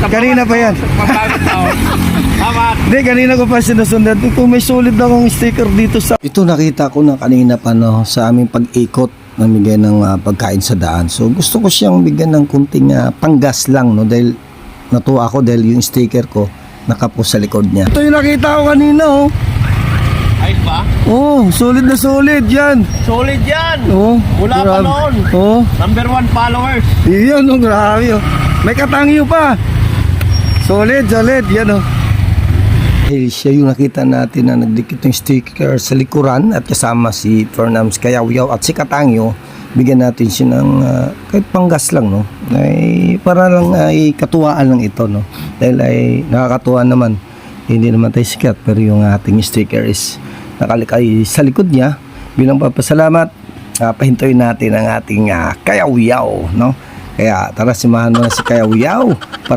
Kanina pa yan. Tama. Hindi, kanina ko pa sinusundan. Kung may sulit akong sticker dito sa... Ito nakita ko na kanina pa no, sa aming pag-ikot namigay ng pagkain sa daan. So gusto ko siyang bigyan ng kunting panggas lang no, dahil natuwa ako dahil yung sticker ko nakapo sa likod niya. Ito yung nakita ko kanina oh. Ayos ba? Oh, solid na solid yan. Solid yan. Oh, Wala pa noon. Oh. Number 1 followers. Iyan oh, grabe oh. May katangyo pa. Solid, yan oh. Eh, siya yung nakita natin na nagdikit ng sticker sa likuran at kasama si Fernams Kayaw-Yaw at si Katangyo. Bigyan natin siya ng kahit panggas lang no. Ay para lang ay katuwaan lang ito no. Dahil ay nakakatuwa naman. Hindi naman tayo sikat pero yung ating sticker is nakalikay sa likod niya. Bilang papasalamat, pahintuin natin ang ating Kayaw-Yaw no. Kaya tara simahan mo na si Kayaw-Yaw para